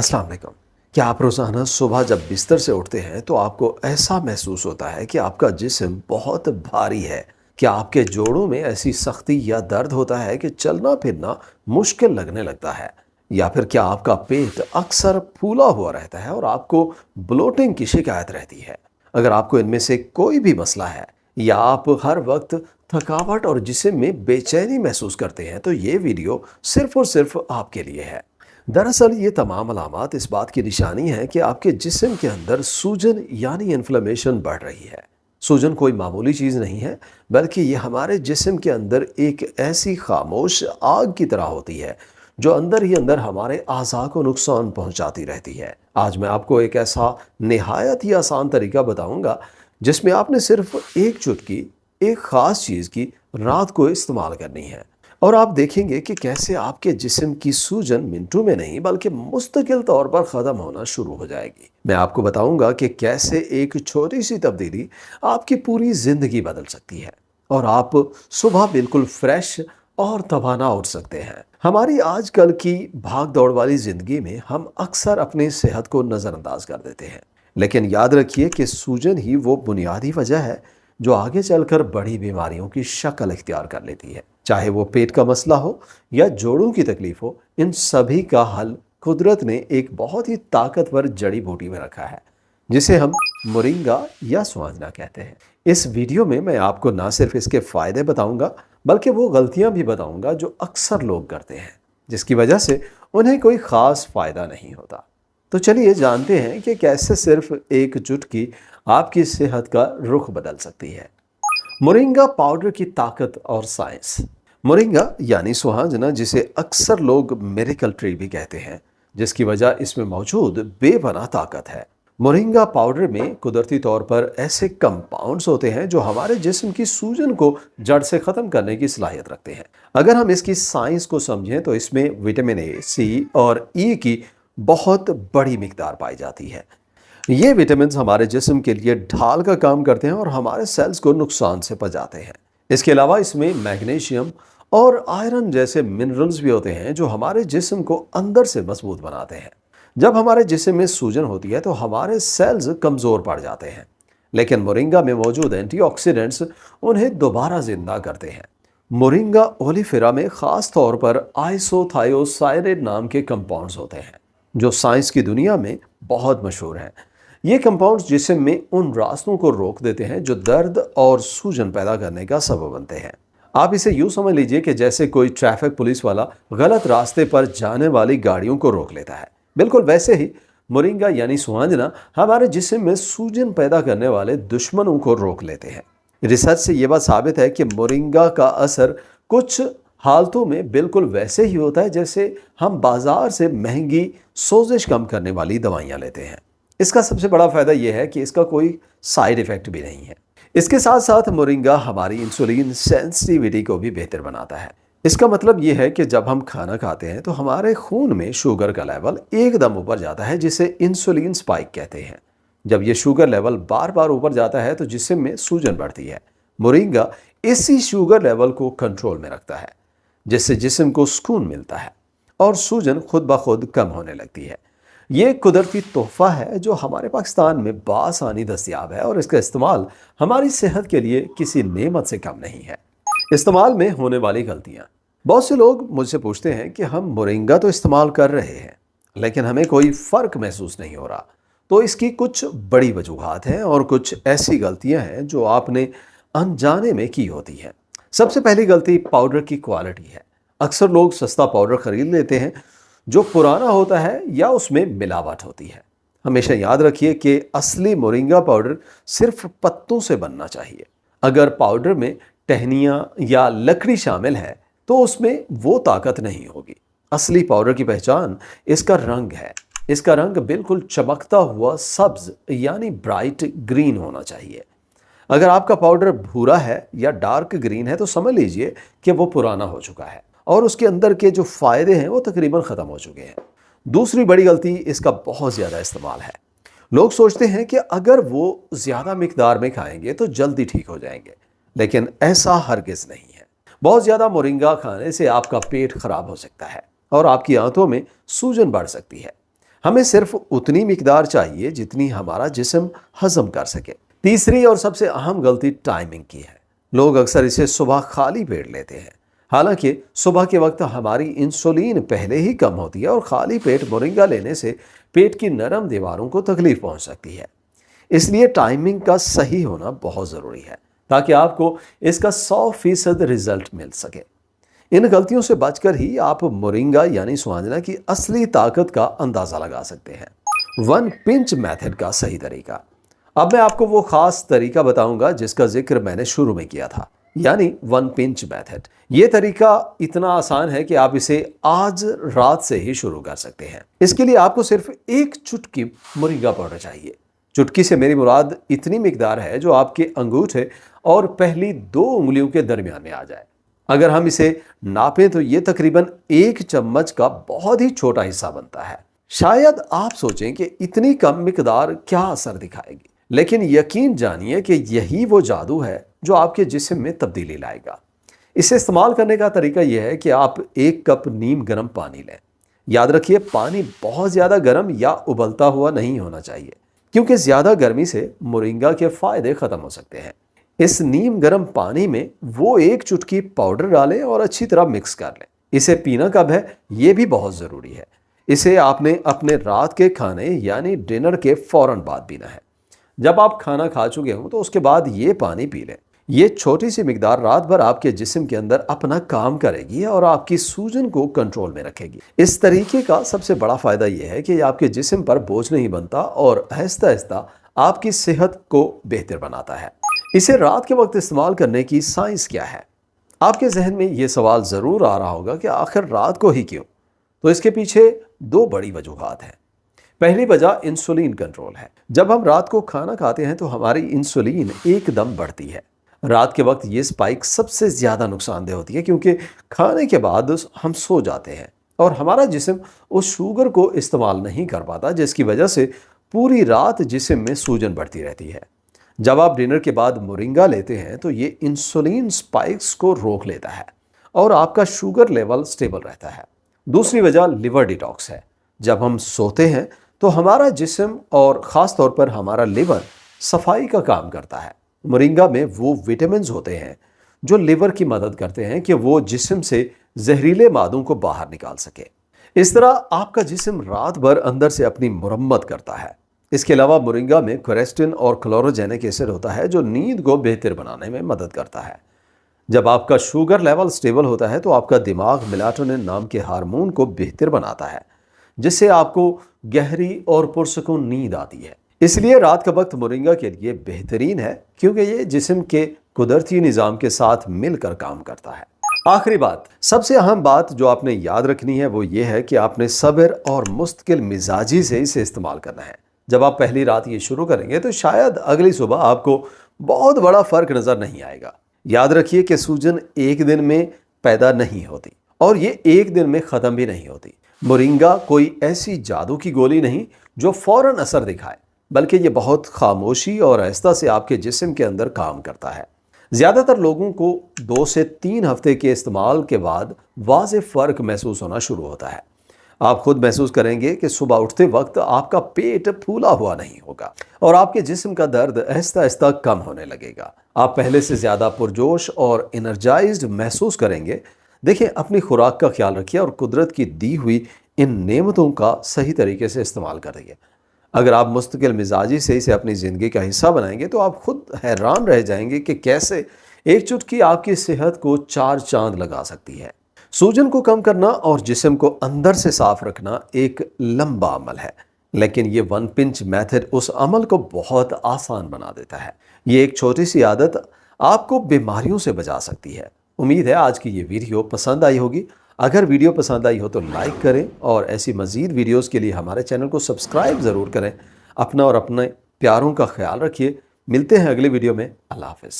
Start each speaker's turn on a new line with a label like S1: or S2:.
S1: अस्सलाम वालेकुम। क्या आप रोज़ाना सुबह जब बिस्तर से उठते हैं तो आपको ऐसा महसूस होता है कि आपका जिस्म बहुत भारी है? क्या आपके जोड़ों में ऐसी सख्ती या दर्द होता है कि चलना फिरना मुश्किल लगने लगता है? या फिर क्या आपका पेट अक्सर फूला हुआ रहता है और आपको ब्लोटिंग की शिकायत रहती है? अगर आपको इनमें से कोई भी मसला है या आप हर वक्त थकावट और जिस्म में बेचैनी महसूस करते हैं तो ये वीडियो सिर्फ और सिर्फ आपके लिए है। दरअसल ये तमाम अलामात इस बात की निशानी है कि आपके जिस्म के अंदर सूजन यानी इन्फ्लेमेशन बढ़ रही है। सूजन कोई मामूली चीज़ नहीं है, बल्कि ये हमारे जिस्म के अंदर एक ऐसी खामोश आग की तरह होती है जो अंदर ही अंदर हमारे अज़ा को नुकसान पहुंचाती रहती है। आज मैं आपको एक ऐसा निहायत ही आसान तरीका बताऊंगा जिसमें आपने सिर्फ एक चुटकी एक ख़ास चीज़ की रात को इस्तेमाल करनी है, और आप देखेंगे कि कैसे आपके जिस्म की सूजन मिनटों में नहीं बल्कि मुस्तकिल तौर पर ख़त्म होना शुरू हो जाएगी। मैं आपको बताऊंगा कि कैसे एक छोटी सी तब्दीली आपकी पूरी ज़िंदगी बदल सकती है और आप सुबह बिल्कुल फ्रेश और तवाना उठ सकते हैं। हमारी आजकल की भाग दौड़ वाली ज़िंदगी में हम अक्सर अपनी सेहत को नज़रअंदाज कर देते हैं, लेकिन याद रखिए कि सूजन ही वो बुनियादी वजह है जो आगे चलकर बड़ी बीमारियों की शक्ल इख्तियार कर लेती है। चाहे वो पेट का मसला हो या जोड़ों की तकलीफ हो, इन सभी का हल कुदरत ने एक बहुत ही ताकतवर जड़ी बूटी में रखा है जिसे हम मोरिंगा या स्वांजना कहते हैं। इस वीडियो में मैं आपको ना सिर्फ इसके फायदे बताऊंगा बल्कि वो गलतियां भी बताऊंगा जो अक्सर लोग करते हैं जिसकी वजह से उन्हें कोई खास फायदा नहीं होता। तो चलिए जानते हैं कि कैसे सिर्फ एक चुटकी आपकी सेहत का रुख बदल सकती है। मोरिंगा पाउडर की ताकत और साइंस। मोरिंगा यानी सुहांजना, जिसे अक्सर लोग मिरेकल ट्री भी कहते हैं, जिसकी वजह इसमें मौजूद बेपनाह ताकत है। मोरिंगा पाउडर में कुदरती तौर पर ऐसे कंपाउंड्स होते हैं जो हमारे जिस्म की सूजन को जड़ से ख़त्म करने की सलाहियत रखते हैं। अगर हम इसकी साइंस को समझें तो इसमें विटामिन ए, सी और ई की बहुत बड़ी मिकदार पाई जाती है। ये विटामिन हमारे जिस्म के लिए ढाल का काम करते हैं और हमारे सेल्स को नुकसान से बचाते हैं। इसके अलावा इसमें मैग्नीशियम और आयरन जैसे मिनरल्स भी होते हैं जो हमारे जिस्म को अंदर से मजबूत बनाते हैं। जब हमारे जिस्म में सूजन होती है तो हमारे सेल्स कमज़ोर पड़ जाते हैं, लेकिन मोरिंगा में मौजूद एंटीऑक्सीडेंट्स उन्हें दोबारा जिंदा करते हैं। मोरिंगा ओलिफेरा में ख़ास तौर पर आइसोथायोसाइनेट नाम के कंपाउंड्स होते हैं जो साइंस की दुनिया में बहुत मशहूर हैं। ये कंपाउंड्स जिस्म में उन रास्तों को रोक देते हैं जो दर्द और सूजन पैदा करने का सबब बनते हैं। आप इसे यूँ समझ लीजिए कि जैसे कोई ट्रैफिक पुलिस वाला गलत रास्ते पर जाने वाली गाड़ियों को रोक लेता है, बिल्कुल वैसे ही मोरिंगा यानी सुहांजना हमारे जिस्म में सूजन पैदा करने वाले दुश्मनों को रोक लेते हैं। रिसर्च से ये बात साबित है कि मोरिंगा का असर कुछ हालतों में बिल्कुल वैसे ही होता है जैसे हम बाजार से महंगी सोजिश कम करने वाली दवाइयाँ लेते हैं। इसका सबसे बड़ा फायदा यह है कि इसका कोई साइड इफेक्ट भी नहीं है। इसके साथ साथ मोरिंगा हमारी इंसुलिन सेंसिटिविटी को भी बेहतर बनाता है। इसका मतलब यह है कि जब हम खाना खाते हैं तो हमारे खून में शुगर का लेवल एकदम ऊपर जाता है जिसे इंसुलिन स्पाइक कहते हैं। जब ये शुगर लेवल बार बार ऊपर जाता है तो जिस्म में सूजन बढ़ती है। मोरिंगा इसी शुगर लेवल को कंट्रोल में रखता है जिससे जिस्म को सुकून मिलता है और सूजन खुद ब खुद कम होने लगती है। ये कुदरती तोहफा है जो हमारे पाकिस्तान में बासानी दस्तयाब है और इसका इस्तेमाल हमारी सेहत के लिए किसी नेमत से कम नहीं है। इस्तेमाल में होने वाली गलतियाँ। बहुत से लोग मुझसे पूछते हैं कि हम मोरिंगा तो इस्तेमाल कर रहे हैं लेकिन हमें कोई फ़र्क महसूस नहीं हो रहा। तो इसकी कुछ बड़ी वजूहात हैं और कुछ ऐसी गलतियाँ हैं जो आपने अनजाने में की होती हैं। सबसे पहली गलती पाउडर की क्वालिटी है। अक्सर लोग सस्ता पाउडर खरीद लेते हैं जो पुराना होता है या उसमें मिलावट होती है। हमेशा याद रखिए कि असली मोरिंगा पाउडर सिर्फ पत्तों से बनना चाहिए। अगर पाउडर में टहनियाँ या लकड़ी शामिल है तो उसमें वो ताकत नहीं होगी। असली पाउडर की पहचान इसका रंग है। इसका रंग बिल्कुल चमकता हुआ सब्ज यानी ब्राइट ग्रीन होना चाहिए। अगर आपका पाउडर भूरा है या डार्क ग्रीन है तो समझ लीजिए कि वो पुराना हो चुका है और उसके अंदर के जो फ़ायदे हैं वो तकरीबन ख़त्म हो चुके हैं। दूसरी बड़ी गलती इसका बहुत ज़्यादा इस्तेमाल है। लोग सोचते हैं कि अगर वो ज़्यादा मिकदार में खाएंगे तो जल्दी ठीक हो जाएंगे, लेकिन ऐसा हरगिज़ नहीं है। बहुत ज़्यादा मोरिंगा खाने से आपका पेट ख़राब हो सकता है और आपकी आंतों में सूजन बढ़ सकती है। ہمیں صرف اتنی مقدار چاہیے جتنی ہمارا جسم ہضم کر سکے۔ تیسری اور سب سے اہم غلطی ٹائمنگ کی ہے۔ لوگ اکثر اسے صبح خالی پیٹ لیتے ہیں، حالانکہ صبح کے وقت ہماری انسولین پہلے ہی کم ہوتی ہے اور خالی پیٹ مورنگا لینے سے پیٹ کی نرم دیواروں کو تکلیف پہنچ سکتی ہے۔ اس لیے ٹائمنگ کا صحیح ہونا بہت ضروری ہے تاکہ آپ کو اس کا 100% رزلٹ مل سکے۔ ان غلطیوں سے بچ کر ہی آپ مورنگا یعنی سوانجنا کی اصلی طاقت کا اندازہ لگا سکتے ہیں۔ 1 پنچ میتھڈ کا صحیح طریقہ۔ اب میں آپ کو وہ خاص طریقہ بتاؤں گا جس کا ذکر میں نے شروع میں کیا تھا، یعنی 1 پنچ میتھڈ۔ یہ طریقہ اتنا آسان ہے کہ آپ اسے آج رات سے ہی شروع کر سکتے ہیں۔ اس کے لیے آپ کو صرف ایک چٹکی مورنگا پاؤڈر چاہیے۔ چٹکی سے میری مراد اتنی مقدار ہے جو آپ کے انگوٹھے اور پہلی 2 انگلیوں کے درمیان میں آ جائے۔ اگر ہم اسے ناپیں تو یہ تقریباً 1 چمچ کا بہت ہی چھوٹا حصہ بنتا ہے۔ شاید آپ سوچیں کہ اتنی کم مقدار کیا اثر دکھائے گی، لیکن یقین جانیے کہ یہی وہ جادو ہے جو آپ کے جسم میں تبدیلی لائے گا۔ اسے استعمال کرنے کا طریقہ یہ ہے کہ آپ 1 کپ نیم گرم پانی لیں۔ یاد رکھیے پانی بہت زیادہ گرم یا ابلتا ہوا نہیں ہونا چاہیے، کیونکہ زیادہ گرمی سے مورنگا کے فائدے ختم ہو سکتے ہیں۔ اس نیم گرم پانی میں وہ 1 چٹکی پاؤڈر ڈالیں اور اچھی طرح مکس کر لیں۔ اسے پینا کب ہے یہ بھی بہت ضروری ہے۔ اسے آپ نے اپنے رات کے کھانے یعنی ڈنر کے فوراً بعد پینا ہے۔ جب آپ کھانا کھا چکے ہوں تو اس کے بعد یہ پانی پی لیں۔ یہ چھوٹی سی مقدار رات بھر آپ کے جسم کے اندر اپنا کام کرے گی اور آپ کی سوجن کو کنٹرول میں رکھے گی۔ اس طریقے کا سب سے بڑا فائدہ یہ ہے کہ یہ آپ کے جسم پر بوجھ نہیں بنتا اور آہستہ آہستہ آپ کی صحت کو بہتر بناتا ہے۔ اسے رات کے وقت استعمال کرنے کی سائنس کیا ہے؟ آپ کے ذہن میں یہ سوال ضرور آ رہا ہوگا کہ آخر رات کو ہی کیوں؟ تو اس کے پیچھے 2 بڑی وجوہات ہیں۔ پہلی وجہ انسولین کنٹرول ہے۔ جب ہم رات کو کھانا کھاتے ہیں تو ہماری انسولین ایک دم بڑھتی ہے۔ رات کے وقت یہ سپائک سب سے زیادہ نقصان دہ ہوتی ہے کیونکہ کھانے کے بعد ہم سو جاتے ہیں اور ہمارا جسم اس شوگر کو استعمال نہیں کر پاتا، جس کی وجہ سے پوری رات جسم میں سوجن بڑھتی رہتی ہے۔ جب آپ ڈنر کے بعد مورنگا لیتے ہیں تو یہ انسولین سپائکس کو روک لیتا ہے اور آپ کا شوگر لیول سٹیبل رہتا ہے۔ دوسری وجہ لیور ڈیٹاکس ہے۔ جب ہم سوتے ہیں تو ہمارا جسم اور خاص طور پر ہمارا لیور صفائی کا کام کرتا ہے۔ مورنگا میں وہ وٹامنز ہوتے ہیں جو لیور کی مدد کرتے ہیں کہ وہ جسم سے زہریلے مادوں کو باہر نکال سکے۔ اس طرح آپ کا جسم رات بھر اندر سے اپنی مرمت کرتا ہے۔ اس کے علاوہ مورنگا میں کوریسٹن اور کلوروجینک ایسڈ ہوتا ہے جو نیند کو بہتر بنانے میں مدد کرتا ہے۔ جب آپ کا شوگر لیول سٹیبل ہوتا ہے تو آپ کا دماغ میلاٹونن نام کے ہارمون کو بہتر بناتا ہے، جس سے آپ کو گہری اور پرسکون نیند آتی ہے۔ اس لیے رات کا وقت مورنگا کے لیے بہترین ہے کیونکہ یہ جسم کے قدرتی نظام کے ساتھ مل کر کام کرتا ہے۔ آخری بات، سب سے اہم بات جو آپ نے یاد رکھنی ہے وہ یہ ہے کہ آپ نے صبر اور مستقل مزاجی سے اسے استعمال کرنا ہے۔ جب آپ پہلی رات یہ شروع کریں گے تو شاید اگلی صبح آپ کو بہت بڑا فرق نظر نہیں آئے گا۔ یاد رکھیے کہ سوجن ایک دن میں پیدا نہیں ہوتی اور یہ ایک دن میں ختم بھی نہیں ہوتی۔ مورنگا کوئی ایسی جادو کی گولی نہیں جو فوراً اثر دکھائے، بلکہ یہ بہت خاموشی اور آہستہ سے آپ کے جسم کے اندر کام کرتا ہے۔ زیادہ تر لوگوں کو 2 سے 3 ہفتے کے استعمال کے بعد واضح فرق محسوس ہونا شروع ہوتا ہے۔ آپ خود محسوس کریں گے کہ صبح اٹھتے وقت آپ کا پیٹ پھولا ہوا نہیں ہوگا اور آپ کے جسم کا درد آہستہ آہستہ کم ہونے لگے گا۔ آپ پہلے سے زیادہ پرجوش اور انرجائزڈ محسوس کریں گے۔ دیکھیں، اپنی خوراک کا خیال رکھیے اور قدرت کی دی ہوئی ان نعمتوں کا صحیح طریقے سے استعمال کریے۔ اگر آپ مستقل مزاجی سے اسے اپنی زندگی کا حصہ بنائیں گے تو آپ خود حیران رہ جائیں گے کہ کیسے ایک چٹکی آپ کی صحت کو 4 چاند لگا سکتی ہے۔ سوجن کو کم کرنا اور جسم کو اندر سے صاف رکھنا ایک لمبا عمل ہے، لیکن یہ 1 پنچ میتھڈ اس عمل کو بہت آسان بنا دیتا ہے۔ یہ ایک چھوٹی سی عادت آپ کو بیماریوں سے بچا سکتی ہے۔ امید ہے آج کی یہ ویڈیو پسند آئی ہوگی۔ اگر ویڈیو پسند آئی ہو تو لائک کریں اور ایسی مزید ویڈیوز کے لیے ہمارے چینل کو سبسکرائب ضرور کریں۔ اپنا اور اپنے پیاروں کا خیال رکھیے۔ ملتے ہیں اگلی ویڈیو میں۔ اللہ حافظ۔